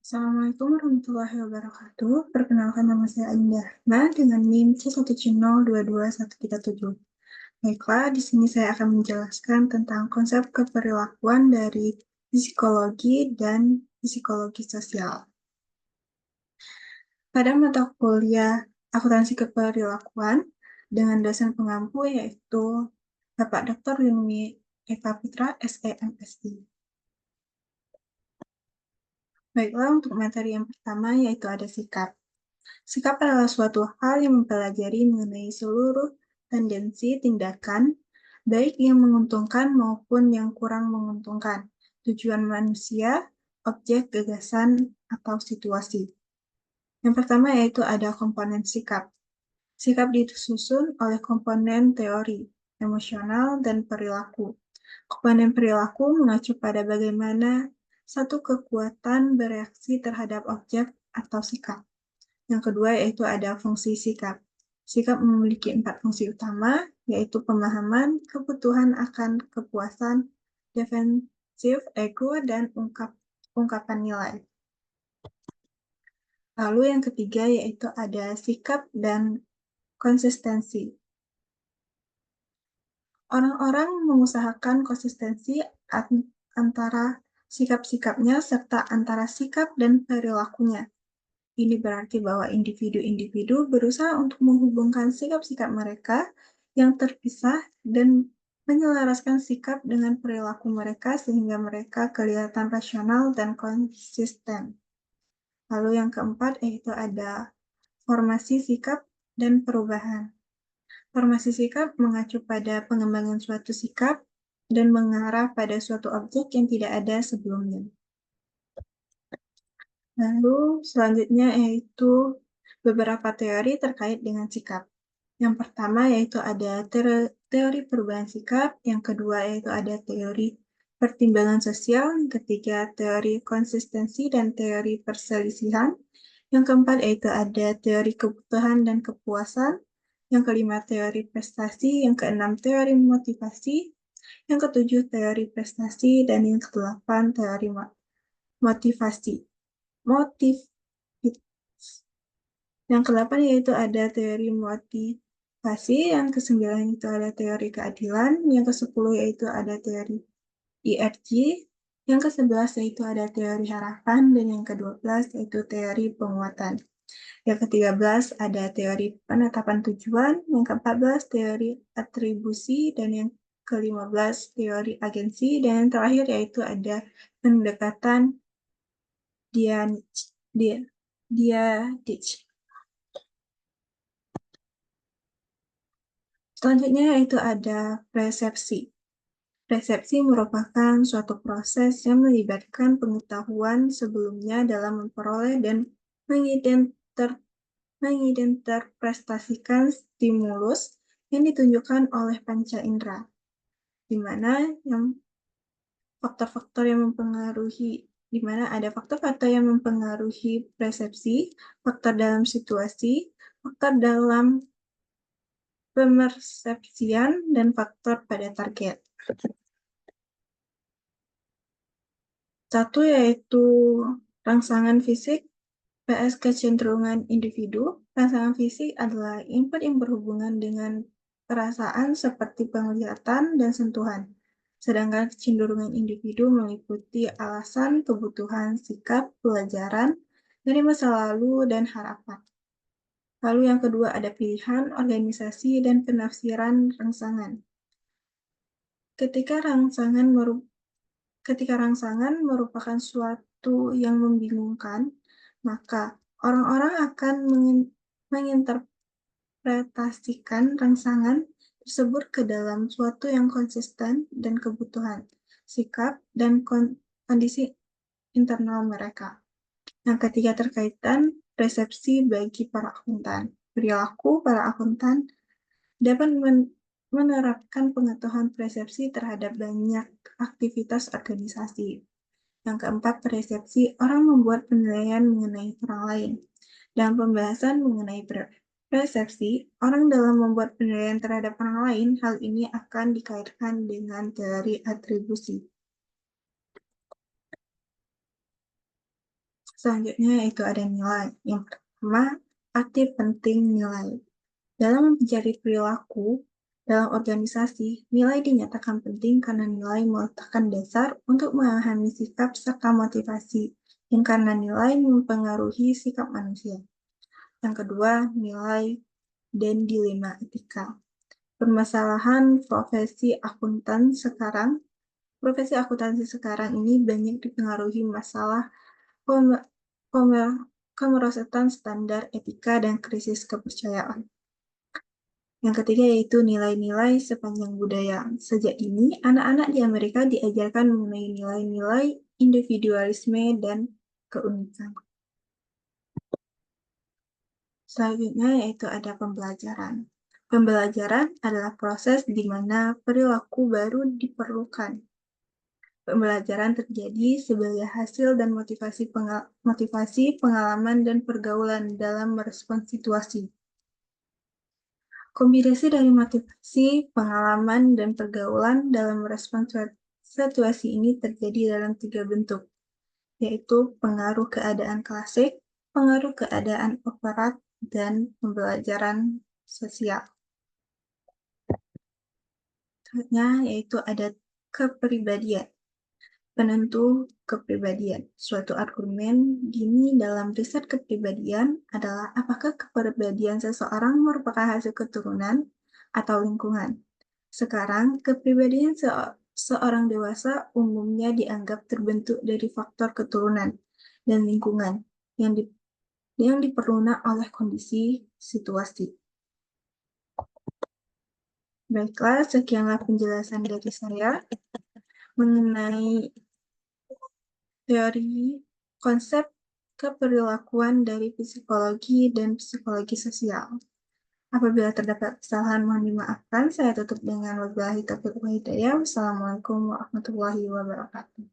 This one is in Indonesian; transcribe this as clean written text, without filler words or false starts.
Assalamualaikum warahmatullahi wabarakatuh. Perkenalkan nama saya Ainda Rahma dengan NIM C1C022137. Baiklah, di sini saya akan menjelaskan tentang konsep keperilakuan dari psikologi dan psikologi sosial. Pada mata kuliah akuntansi keperilakuan dengan dosen pengampu yaitu Bapak Dr. Yumi Eka Putra, SEMSI. Baiklah, untuk materi yang pertama yaitu ada sikap. Sikap adalah suatu hal yang mempelajari mengenai seluruh tendensi tindakan, baik yang menguntungkan maupun yang kurang menguntungkan, tujuan manusia, objek, gagasan, atau situasi. Yang pertama yaitu ada komponen sikap. Sikap disusun oleh komponen teori, emosional, dan perilaku. Komponen perilaku mengacu pada bagaimana satu kekuatan bereaksi terhadap objek atau sikap. Yang kedua yaitu ada fungsi sikap. Sikap memiliki 4 fungsi utama, yaitu pemahaman, kebutuhan akan kepuasan, defensif, ego, dan ungkapan nilai. Lalu yang ketiga yaitu ada sikap dan konsistensi. Orang-orang mengusahakan konsistensi antara sikap-sikapnya serta antara sikap dan perilakunya. Ini berarti bahwa individu-individu berusaha untuk menghubungkan sikap-sikap mereka yang terpisah dan menyelaraskan sikap dengan perilaku mereka sehingga mereka kelihatan rasional dan konsisten. Lalu yang keempat yaitu ada formasi sikap dan perubahan. Formasi sikap mengacu pada pengembangan suatu sikap dan mengarah pada suatu objek yang tidak ada sebelumnya. Lalu selanjutnya yaitu beberapa teori terkait dengan sikap. Yang pertama yaitu ada teori perubahan sikap, yang kedua yaitu ada teori pertimbangan sosial, yang ketiga teori konsistensi dan teori perselisihan, yang keempat yaitu ada teori kebutuhan dan kepuasan, yang kelima teori prestasi, yang keenam teori motivasi, yang ketujuh teori prestasi, dan yang kedelapan teori motivasi. Yang kedelapan yaitu ada teori motivasi, yang kesembilan itu ada teori keadilan, yang kesepuluh yaitu ada teori IRG, yang ke-11 yaitu ada teori harapan, dan yang ke-12 yaitu teori penguatan. Yang ke-13 ada teori penetapan tujuan, yang ke-14 teori atribusi, dan yang ke-15 teori agensi, dan yang terakhir yaitu ada pendekatan Diadich. Selanjutnya yaitu ada persepsi. Persepsi merupakan suatu proses yang melibatkan pengetahuan sebelumnya dalam memperoleh dan menginterpretasikan stimulus yang ditunjukkan oleh panca indera, di mana faktor-faktor yang mempengaruhi di mana ada faktor-faktor yang mempengaruhi persepsi, faktor dalam situasi, faktor dalam pemersepsian, dan faktor pada target. Satu yaitu rangsangan fisik PS kecenderungan individu. Rangsangan fisik adalah input yang berhubungan dengan perasaan seperti penglihatan dan sentuhan. Sedangkan kecenderungan individu meliputi alasan, kebutuhan, sikap, pelajaran dari masa lalu, dan harapan. Lalu yang kedua ada pilihan, organisasi, dan penafsiran rangsangan. Ketika rangsangan merupakan suatu yang membingungkan, maka orang-orang akan menginterpretasikan rangsangan tersebut ke dalam suatu yang konsisten dan kebutuhan, sikap, dan kondisi internal mereka. Yang ketiga terkaitan persepsi bagi para akuntan. Perilaku para akuntan dapat menerapkan pengetahuan persepsi terhadap banyak aktivitas organisasi. Yang keempat, persepsi orang membuat penilaian mengenai orang lain. Dalam pembahasan mengenai persepsi, orang dalam membuat penilaian terhadap orang lain, hal ini akan dikaitkan dengan teori atribusi. Selanjutnya yaitu ada nilai. Yang pertama, arti penting nilai. Dalam mencari perilaku dalam organisasi, nilai dinyatakan penting karena nilai meletakkan dasar untuk memahami sikap serta motivasi, dan karena nilai mempengaruhi sikap manusia. Yang kedua, nilai dan dilema etika. Permasalahan profesi akuntansi sekarang ini banyak dipengaruhi masalah kemerosotan standar etika dan krisis kepercayaan. Yang ketiga yaitu nilai-nilai sepanjang budaya. Sejak dini, anak-anak di Amerika diajarkan mengenai nilai-nilai individualisme dan keunikan. Selanjutnya yaitu ada pembelajaran. Pembelajaran adalah proses di mana perilaku baru diperlukan. Pembelajaran terjadi sebagai hasil dan motivasi pengalaman dan pergaulan dalam merespons situasi. Kombinasi dari motivasi, pengalaman, dan pergaulan dalam merespons situasi ini terjadi dalam 3 bentuk, yaitu pengaruh keadaan klasik, pengaruh keadaan operat, dan pembelajaran sosial. Selanjutnya yaitu ada kepribadian. Penentu kepribadian. Suatu argumen gini dalam riset kepribadian adalah apakah kepribadian seseorang merupakan hasil keturunan atau lingkungan. Sekarang, kepribadian seorang dewasa umumnya dianggap terbentuk dari faktor keturunan dan lingkungan yang diperlukan oleh kondisi situasi. Baiklah, sekianlah penjelasan dari saya mengenai teori konsep keperilakuan dari psikologi dan psikologi sosial. Apabila terdapat kesalahan mohon dimaafkan. Saya tutup dengan wabillahi taufiq wal hidayah. Wassalamualaikum warahmatullahi wabarakatuh.